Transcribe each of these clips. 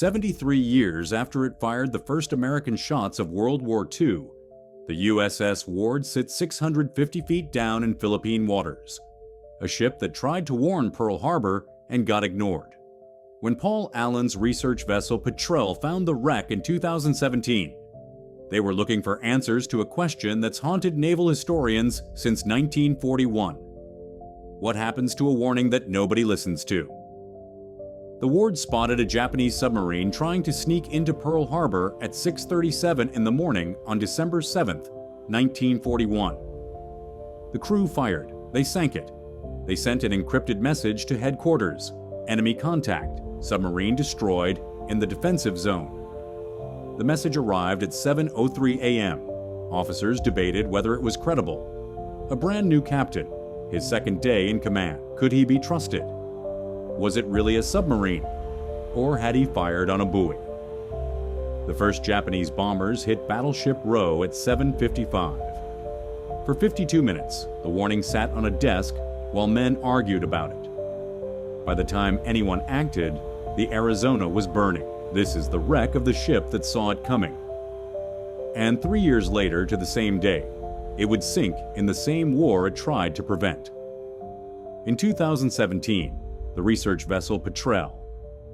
73 years after it fired the first American shots of World War II, the USS Ward sits 650 feet down in Philippine waters, a ship that tried to warn Pearl Harbor and got ignored. When Paul Allen's research vessel Petrel found the wreck in 2017, they were looking for answers to a question that's haunted naval historians since 1941. What happens to a warning that nobody listens to? The Ward spotted a Japanese submarine trying to sneak into Pearl Harbor at 6:37 in the morning on December 7, 1941. The crew fired. They sank it. They sent an encrypted message to headquarters. Enemy contact. Submarine destroyed in the defensive zone. The message arrived at 7:03 a.m. Officers debated whether it was credible. A brand new captain, his second day in command. Could he be trusted? Was it really a submarine? Or had he fired on a buoy? The first Japanese bombers hit Battleship Row at 7:55. For 52 minutes, the warning sat on a desk while men argued about it. By the time anyone acted, the Arizona was burning. This is the wreck of the ship that saw it coming. And 3 years later, to the same day, it would sink in the same war it tried to prevent. In 2017, the research vessel Petrel,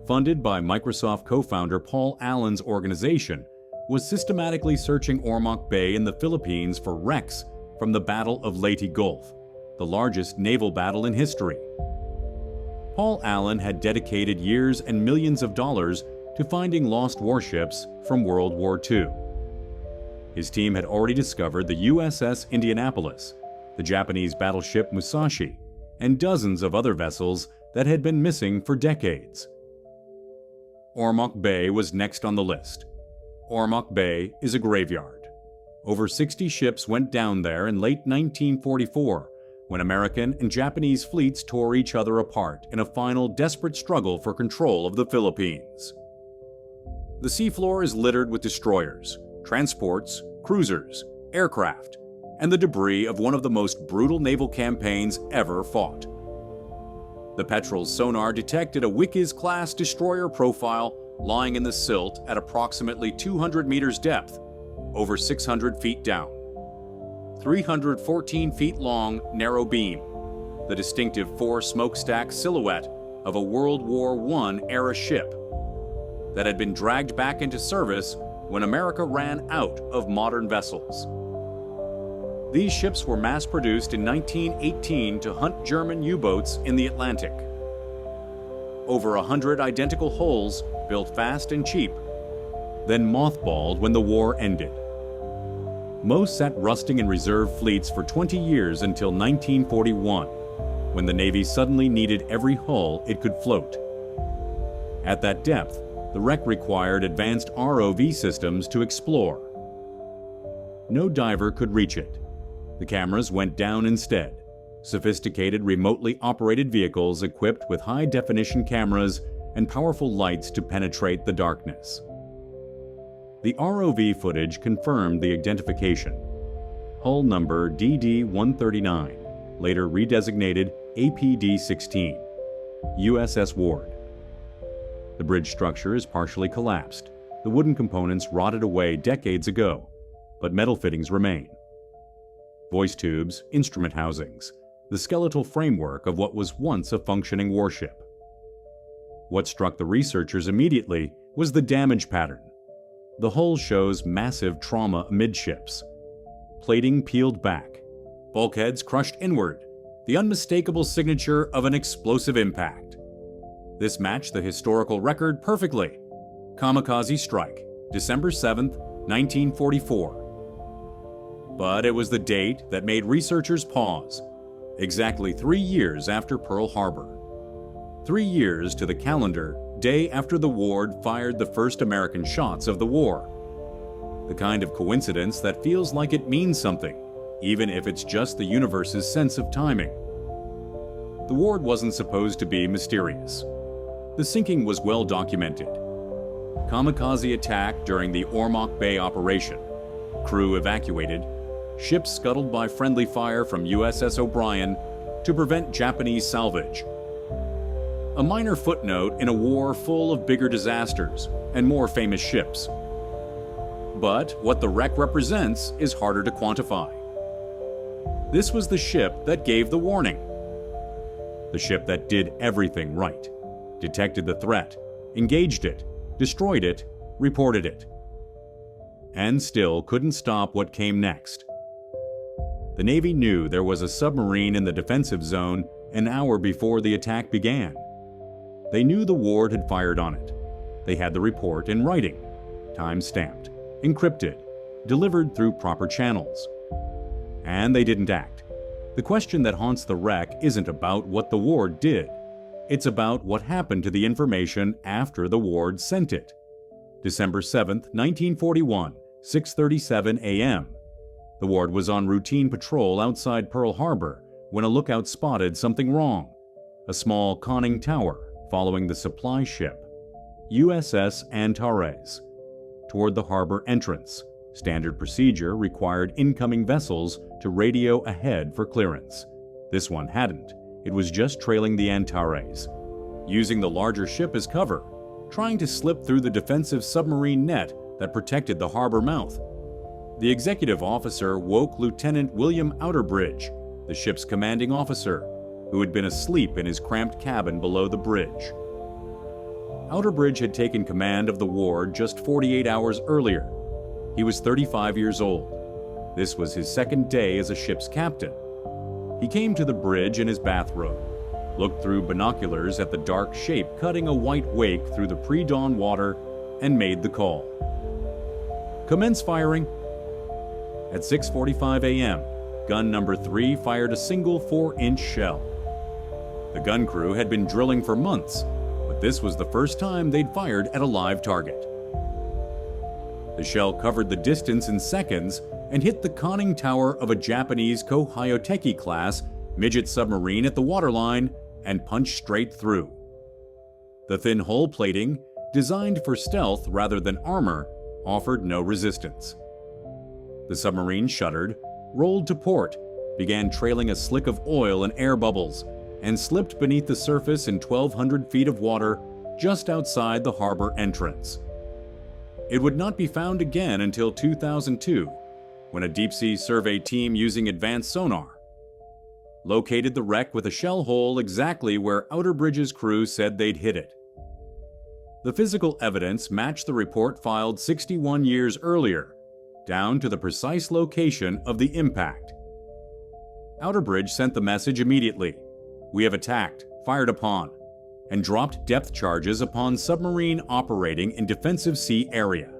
funded by Microsoft co-founder Paul Allen's organization, was systematically searching Ormoc Bay in the Philippines for wrecks from the Battle of Leyte Gulf, the largest naval battle in history. Paul Allen had dedicated years and millions of dollars to finding lost warships from World War II. His team had already discovered the USS Indianapolis, the Japanese battleship Musashi, and dozens of other vessels that had been missing for decades. Ormoc Bay was next on the list. Ormoc Bay is a graveyard. Over 60 ships went down there in late 1944 when American and Japanese fleets tore each other apart in a final desperate struggle for control of the Philippines. The seafloor is littered with destroyers, transports, cruisers, aircraft, and the debris of one of the most brutal naval campaigns ever fought. The Petrel's sonar detected a Wickes-class destroyer profile lying in the silt at approximately 200 meters depth, over 600 feet down. 314 feet long, narrow beam, the distinctive four-smokestack silhouette of a World War I-era ship that had been dragged back into service when America ran out of modern vessels. These ships were mass-produced in 1918 to hunt German U-boats in the Atlantic. Over 100 identical hulls, built fast and cheap, then mothballed when the war ended. Most sat rusting in reserve fleets for 20 years until 1941, when the Navy suddenly needed every hull it could float. At that depth, the wreck required advanced ROV systems to explore. No diver could reach it. The cameras went down instead. Sophisticated remotely operated vehicles equipped with high-definition cameras and powerful lights to penetrate the darkness. The ROV footage confirmed the identification. Hull number DD-139, later redesignated APD-16, USS Ward. The bridge structure is partially collapsed. The wooden components rotted away decades ago, but metal fittings remain. Voice tubes, instrument housings, the skeletal framework of what was once a functioning warship. What struck the researchers immediately was the damage pattern. The hull shows massive trauma amidships. Plating peeled back, bulkheads crushed inward, the unmistakable signature of an explosive impact. This matched the historical record perfectly. Kamikaze strike, December 7, 1944. But it was the date that made researchers pause, exactly 3 years after Pearl Harbor. 3 years to the calendar, day after the Ward fired the first American shots of the war. The kind of coincidence that feels like it means something, even if it's just the universe's sense of timing. The Ward wasn't supposed to be mysterious. The sinking was well documented. Kamikaze attack during the Ormoc Bay operation. Crew evacuated. Ships scuttled by friendly fire from USS O'Brien to prevent Japanese salvage. a minor footnote in a war full of bigger disasters and more famous ships. But what the wreck represents is harder to quantify. This was the ship that gave the warning. The ship that did everything right. Detected the threat, engaged it, destroyed it, reported it. And still couldn't stop what came next. The Navy knew there was a submarine in the defensive zone an hour before the attack began. They knew the Ward had fired on it. They had the report in writing, time-stamped, encrypted, delivered through proper channels. And they didn't act. The question that haunts the wreck isn't about what the Ward did. It's about what happened to the information after the Ward sent it. December 7, 1941, 6:37 a.m. The Ward was on routine patrol outside Pearl Harbor when a lookout spotted something wrong. A small conning tower following the supply ship, USS Antares, toward the harbor entrance. Standard procedure required incoming vessels to radio ahead for clearance. This one hadn't. It was just trailing the Antares, using the larger ship as cover, trying to slip through the defensive submarine net that protected the harbor mouth. The executive officer woke Lieutenant William Outerbridge, the ship's commanding officer, who had been asleep in his cramped cabin below the bridge. Outerbridge had taken command of the Ward just 48 hours earlier. He was 35 years old. This was his second day as a ship's captain. He came to the bridge in his bathrobe, looked through binoculars at the dark shape cutting a white wake through the pre-dawn water, and made the call. Commence firing. At 6:45 a.m., gun number 3 fired a single 4-inch shell. The gun crew had been drilling for months, but this was the first time they'd fired at a live target. The shell covered the distance in seconds and hit the conning tower of a Japanese Kohayoteki-class midget submarine at the waterline and punched straight through. The thin hull plating, designed for stealth rather than armor, offered no resistance. The submarine shuddered, rolled to port, began trailing a slick of oil and air bubbles, and slipped beneath the surface in 1,200 feet of water just outside the harbor entrance. It would not be found again until 2002, when a deep-sea survey team using advanced sonar located the wreck with a shell hole exactly where Outerbridge's crew said they'd hit it. The physical evidence matched the report filed 61 years earlier, down to the precise location of the impact. Outerbridge sent the message immediately. "We have attacked, fired upon," and dropped depth charges upon submarine operating in defensive sea area.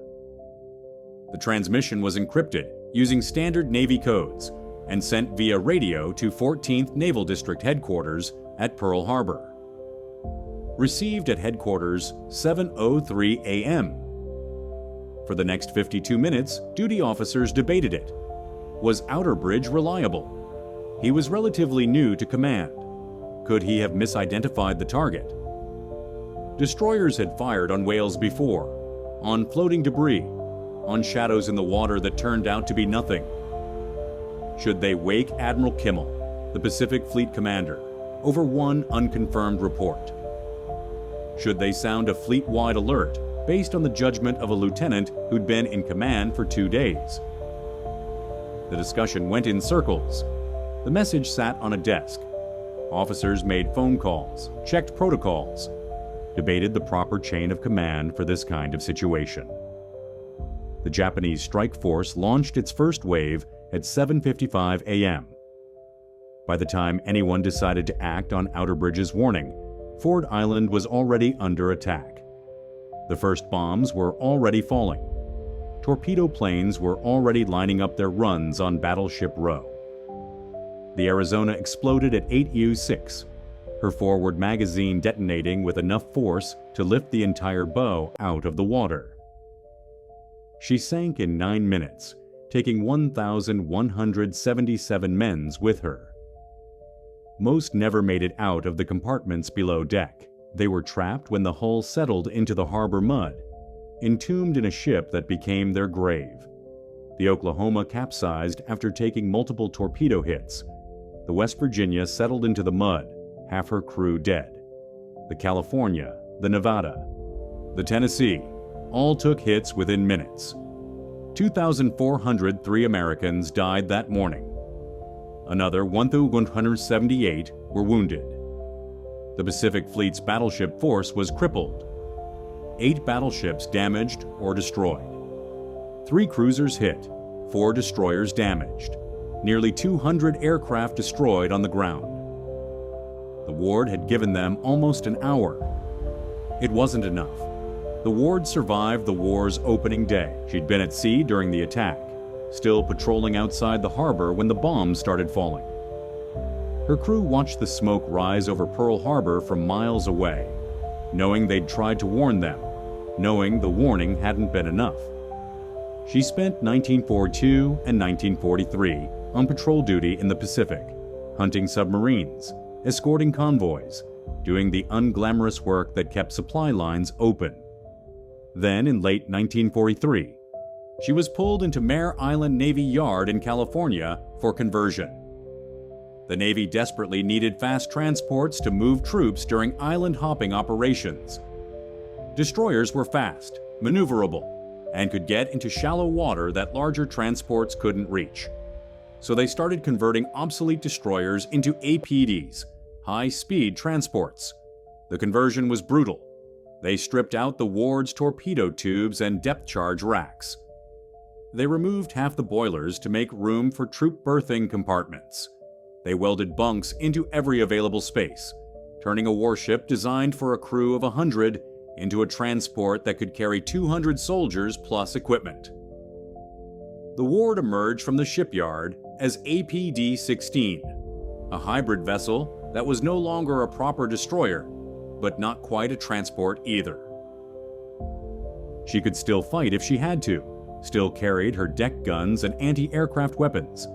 The transmission was encrypted using standard Navy codes and sent via radio to 14th Naval District Headquarters at Pearl Harbor. Received at headquarters 7:03 a.m. For the next 52 minutes, duty officers debated it. Was Outerbridge reliable? He was relatively new to command. Could he have misidentified the target? Destroyers had fired on whales before, on floating debris, on shadows in the water that turned out to be nothing. Should they wake Admiral Kimmel, the Pacific Fleet commander, over one unconfirmed report? Should they sound a fleet-wide alert based on the judgment of a lieutenant who'd been in command for 2 days? The discussion went in circles. The message sat on a desk. Officers made phone calls, checked protocols, debated the proper chain of command for this kind of situation. The Japanese strike force launched its first wave at 7:55 a.m. By the time anyone decided to act on Outerbridge's warning, Ford Island was already under attack. The first bombs were already falling. Torpedo planes were already lining up their runs on Battleship Row. The Arizona exploded at 8U6, her forward magazine detonating with enough force to lift the entire bow out of the water. She sank in 9 minutes, taking 1,177 men with her. Most never made it out of the compartments below deck. They were trapped when the hull settled into the harbor mud, entombed in a ship that became their grave. The Oklahoma capsized after taking multiple torpedo hits. The West Virginia settled into the mud, half her crew dead. the California, the Nevada, the Tennessee, all took hits within minutes. 2,403 Americans died that morning. Another 1,178 were wounded. The Pacific Fleet's battleship force was crippled. 8 battleships damaged or destroyed. 3 cruisers hit, 4 destroyers damaged. Nearly 200 aircraft destroyed on the ground. The Ward had given them almost an hour. It wasn't enough. The Ward survived the war's opening day. She'd been at sea during the attack, still patrolling outside the harbor when the bombs started falling. Her crew watched the smoke rise over Pearl Harbor from miles away, knowing they'd tried to warn them, knowing the warning hadn't been enough. She spent 1942 and 1943 on patrol duty in the Pacific, hunting submarines, escorting convoys, doing the unglamorous work that kept supply lines open. Then, in late 1943, she was pulled into Mare Island Navy Yard in California for conversion. The Navy desperately needed fast transports to move troops during island-hopping operations. Destroyers were fast, maneuverable, and could get into shallow water that larger transports couldn't reach. So they started converting obsolete destroyers into APDs, high-speed transports. The conversion was brutal. They stripped out the Ward's torpedo tubes and depth charge racks. They removed half the boilers to make room for troop berthing compartments. They welded bunks into every available space, turning a warship designed for a crew of 100 into a transport that could carry 200 soldiers plus equipment. The Ward emerged from the shipyard as APD-16, a hybrid vessel that was no longer a proper destroyer, but not quite a transport either. She could still fight if she had to, still carried her deck guns and anti-aircraft weapons,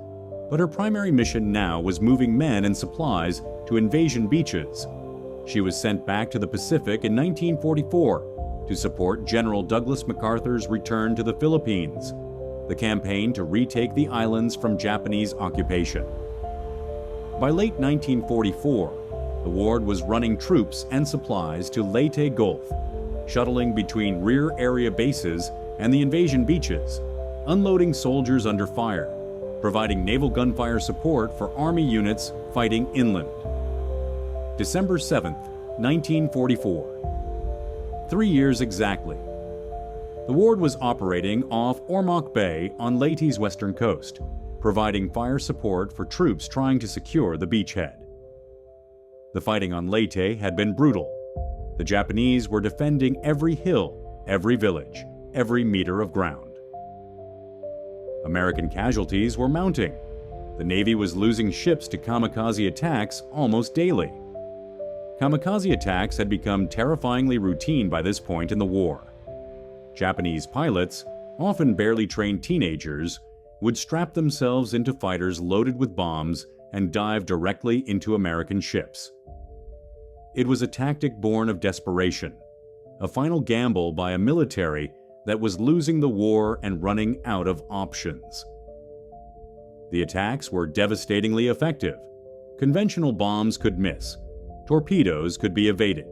but her primary mission now was moving men and supplies to invasion beaches. She was sent back to the Pacific in 1944 to support General Douglas MacArthur's return to the Philippines, the campaign to retake the islands from Japanese occupation. By late 1944, the Ward was running troops and supplies to Leyte Gulf, shuttling between rear area bases and the invasion beaches, unloading soldiers under fire, providing naval gunfire support for Army units fighting inland. December 7, 1944. 3 years exactly. The Ward was operating off Ormoc Bay on Leyte's western coast, providing fire support for troops trying to secure the beachhead. The fighting on Leyte had been brutal. The Japanese were defending every hill, every village, every meter of ground. American casualties were mounting. The Navy was losing ships to kamikaze attacks almost daily. Kamikaze attacks had become terrifyingly routine by this point in the war. Japanese pilots, often barely trained teenagers, would strap themselves into fighters loaded with bombs and dive directly into American ships. It was a tactic born of desperation, a final gamble by a military that was losing the war and running out of options. The attacks were devastatingly effective. Conventional bombs could miss, torpedoes could be evaded,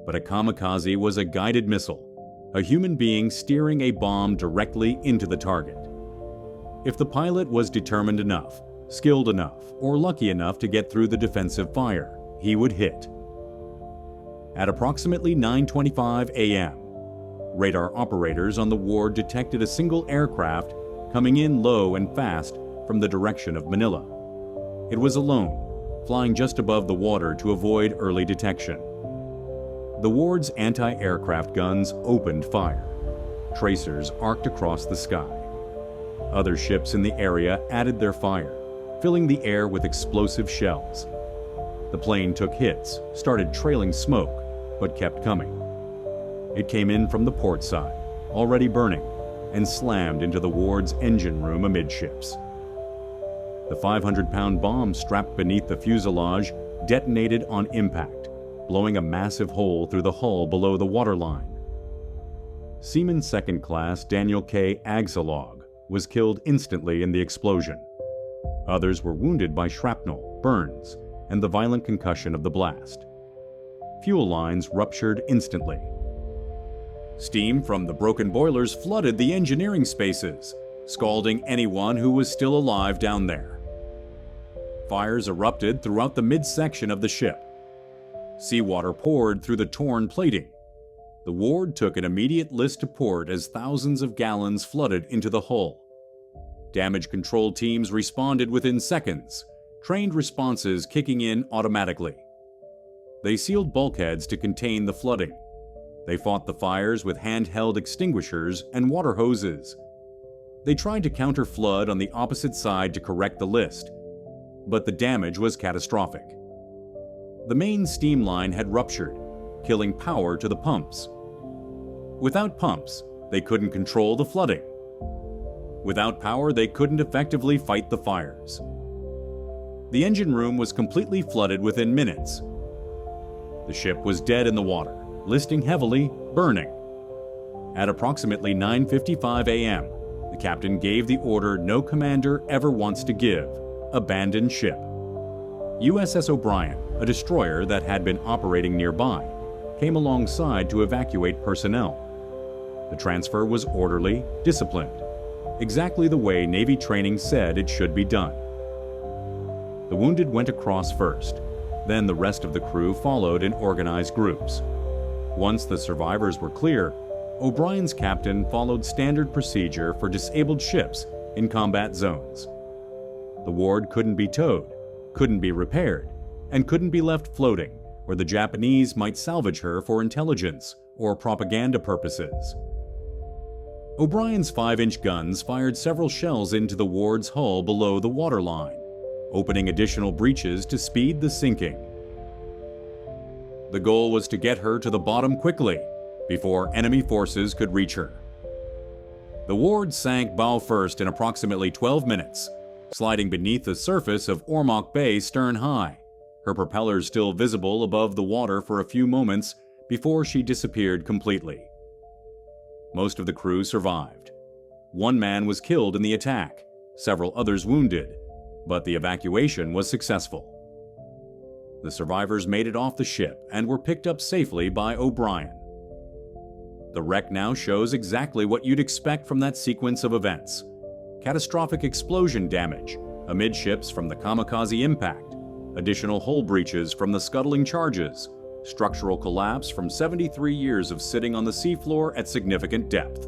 but a kamikaze was a guided missile, a human being steering a bomb directly into the target. If the pilot was determined enough, skilled enough, or lucky enough to get through the defensive fire, he would hit. At approximately 9:25 a.m., radar operators on the Ward detected a single aircraft coming in low and fast from the direction of Manila. It was alone, flying just above the water to avoid early detection. The Ward's anti-aircraft guns opened fire. Tracers arced across the sky. Other ships in the area added their fire, filling the air with explosive shells. The plane took hits, started trailing smoke, but kept coming. It came in from the port side, already burning, and slammed into the Ward's engine room amidships. The 500-pound bomb strapped beneath the fuselage detonated on impact, blowing a massive hole through the hull below the waterline. Seaman Second Class Daniel K. Agsalog was killed instantly in the explosion. Others were wounded by shrapnel, burns, and the violent concussion of the blast. fuel lines ruptured instantly. Steam from the broken boilers flooded the engineering spaces, scalding anyone who was still alive down there. Fires erupted throughout the midsection of the ship. Seawater poured through the torn plating. The Ward took an immediate list to port as thousands of gallons flooded into the hull. Damage control teams responded within seconds, trained responses kicking in automatically. They sealed bulkheads to contain the flooding. They fought the fires with handheld extinguishers and water hoses. They tried to counter flood on the opposite side to correct the list, but the damage was catastrophic. The main steam line had ruptured, killing power to the pumps. Without pumps, they couldn't control the flooding. Without power, they couldn't effectively fight the fires. The engine room was completely flooded within minutes. The ship was dead in the water, listing heavily, burning. At approximately 9:55 a.m., the captain gave the order no commander ever wants to give: abandon ship. USS O'Brien, a destroyer that had been operating nearby, came alongside to evacuate personnel. The transfer was orderly, disciplined, exactly the way Navy training said it should be done. The wounded went across first, then the rest of the crew followed in organized groups. Once the survivors were clear, O'Brien's captain followed standard procedure for disabled ships in combat zones. The Ward couldn't be towed, couldn't be repaired, and couldn't be left floating where the Japanese might salvage her for intelligence or propaganda purposes. O'Brien's 5-inch guns fired several shells into the Ward's hull below the waterline, opening additional breaches to speed the sinking. The goal was to get her to the bottom quickly, before enemy forces could reach her. The Ward sank bow first in approximately 12 minutes, sliding beneath the surface of Ormoc Bay stern high, her propellers still visible above the water for a few moments before she disappeared completely. Most of the crew survived. One man was killed in the attack, several others wounded, but the evacuation was successful. The survivors made it off the ship and were picked up safely by O'Brien. The wreck now shows exactly what you'd expect from that sequence of events: catastrophic explosion damage amidships from the kamikaze impact, additional hull breaches from the scuttling charges, structural collapse from 73 years of sitting on the seafloor at significant depth.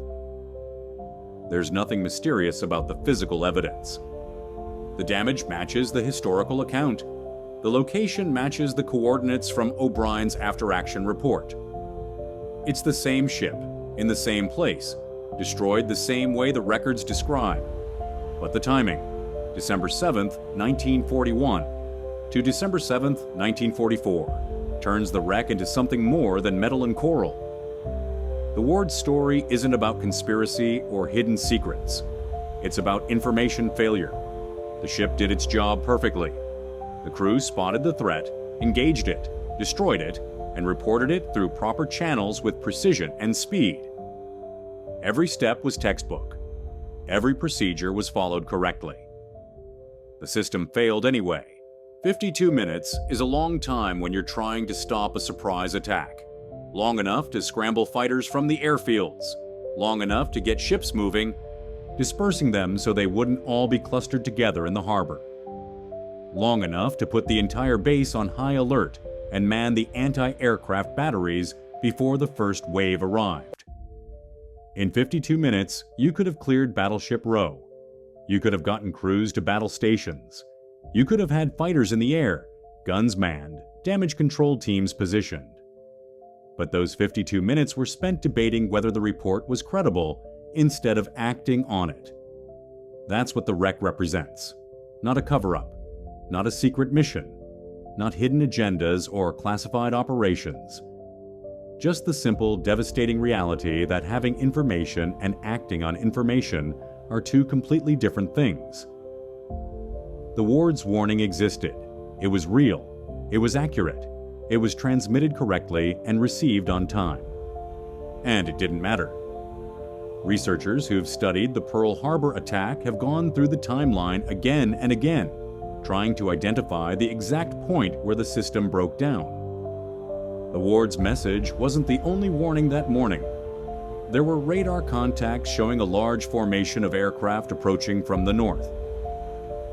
There's nothing mysterious about the physical evidence. The damage matches the historical account. The location matches the coordinates from O'Brien's after-action report. It's the same ship, in the same place, destroyed the same way the records describe. But the timing, December 7th, 1941 to December 7th, 1944, turns the wreck into something more than metal and coral. The Ward story isn't about conspiracy or hidden secrets. It's about information failure. The ship did its job perfectly. The crew spotted the threat, engaged it, destroyed it, and reported it through proper channels with precision and speed. Every step was textbook. Every procedure was followed correctly. The system failed anyway. 52 minutes is a long time when you're trying to stop a surprise attack. Long enough to scramble fighters from the airfields. Long enough to get ships moving, dispersing them so they wouldn't all be clustered together in the harbor. Long enough to put the entire base on high alert and man the anti-aircraft batteries before the first wave arrived. In 52 minutes, you could have cleared Battleship Row. You could have gotten crews to battle stations. You could have had fighters in the air, guns manned, damage control teams positioned. But those 52 minutes were spent debating whether the report was credible instead of acting on it. That's what the wreck represents. Not a cover-up, not a secret mission, not hidden agendas or classified operations. Just the simple, devastating reality that having information and acting on information are two completely different things. The Ward's warning existed. It was real. It was accurate. It was transmitted correctly and received on time. And it didn't matter. Researchers who've studied the Pearl Harbor attack have gone through the timeline again and again, trying to identify the exact point where the system broke down. The Ward's message wasn't the only warning that morning. There were radar contacts showing a large formation of aircraft approaching from the north.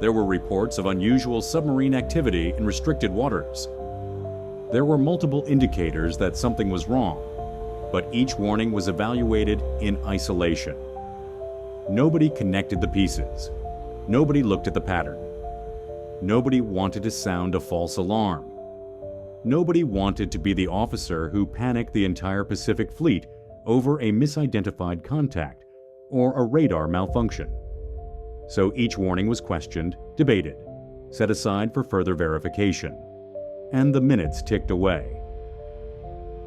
There were reports of unusual submarine activity in restricted waters. There were multiple indicators that something was wrong, but each warning was evaluated in isolation. Nobody connected the pieces. Nobody looked at the pattern. Nobody wanted to sound a false alarm. Nobody wanted to be the officer who panicked the entire Pacific Fleet over a misidentified contact or a radar malfunction. So each warning was questioned, debated, set aside for further verification. And the minutes ticked away.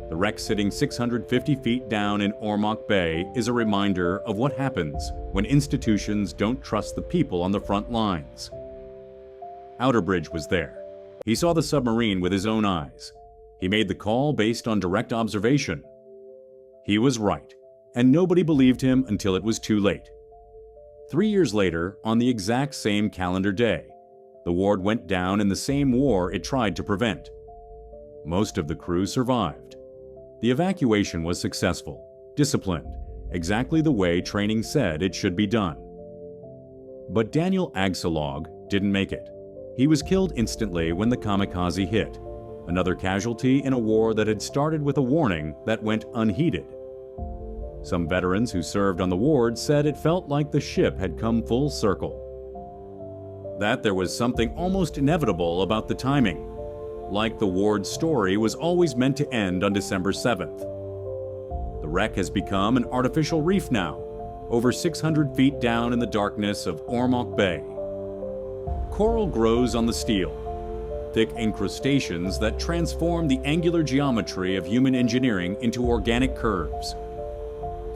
The wreck sitting 650 feet down in Ormoc Bay is a reminder of what happens when institutions don't trust the people on the front lines. Outerbridge was there. He saw the submarine with his own eyes. He made the call based on direct observation. He was right, and nobody believed him until it was too late. 3 years later, on the exact same calendar day, the Ward went down in the same war it tried to prevent. Most of the crew survived. The evacuation was successful, disciplined, exactly the way training said it should be done. But Daniel Agsalog didn't make it. He was killed instantly when the kamikaze hit, another casualty in a war that had started with a warning that went unheeded. Some veterans who served on the Ward said it felt like the ship had come full circle. That there was something almost inevitable about the timing, like the Ward's story was always meant to end on December 7th. The wreck has become an artificial reef now, over 600 feet down in the darkness of Ormoc Bay. Coral grows on the steel, thick incrustations that transform the angular geometry of human engineering into organic curves.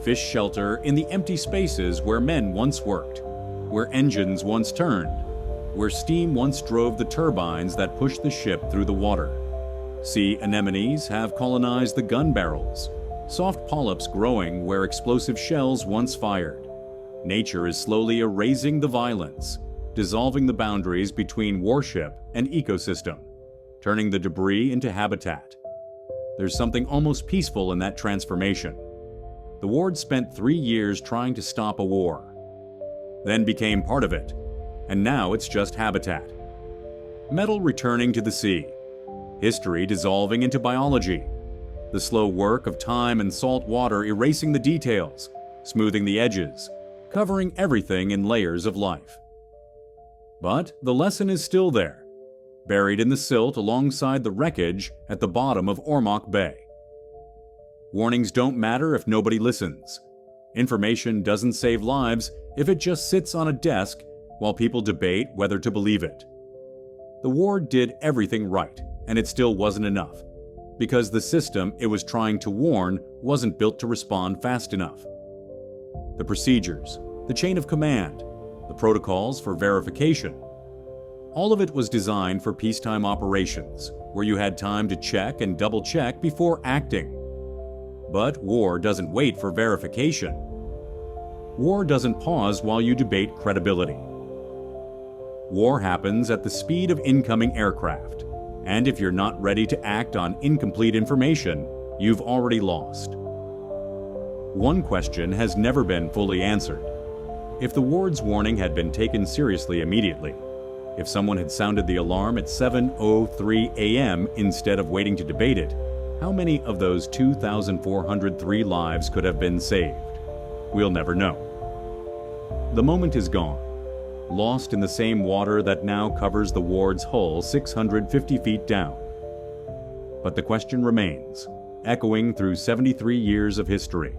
Fish shelter in the empty spaces where men once worked, where engines once turned, where steam once drove the turbines that pushed the ship through the water. Sea anemones have colonized the gun barrels, soft polyps growing where explosive shells once fired. Nature is slowly erasing the violence, dissolving the boundaries between warship and ecosystem, turning the debris into habitat. There's something almost peaceful in that transformation. The Ward spent 3 years trying to stop a war, then became part of it, and now it's just habitat. Metal returning to the sea, history dissolving into biology, the slow work of time and salt water erasing the details, smoothing the edges, covering everything in layers of life. But the lesson is still there, buried in the silt alongside the wreckage at the bottom of Ormoc Bay. Warnings don't matter if nobody listens. Information doesn't save lives if it just sits on a desk while people debate whether to believe it. The Ward did everything right, and it still wasn't enough, because the system it was trying to warn wasn't built to respond fast enough. The procedures, the chain of command, the protocols for verification, all of it was designed for peacetime operations, where you had time to check and double-check before acting. But war doesn't wait for verification. War doesn't pause while you debate credibility. War happens at the speed of incoming aircraft, and if you're not ready to act on incomplete information, you've already lost. One question has never been fully answered. If the Ward's warning had been taken seriously immediately, if someone had sounded the alarm at 7:03 a.m. instead of waiting to debate it, how many of those 2,403 lives could have been saved? We'll never know. The moment is gone, lost in the same water that now covers the Ward's hull 650 feet down. But the question remains, echoing through 73 years of history,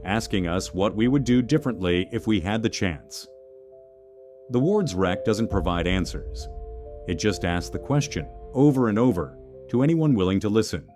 asking us what we would do differently if we had the chance. The Ward's wreck doesn't provide answers. It just asks the question, over and over, to anyone willing to listen.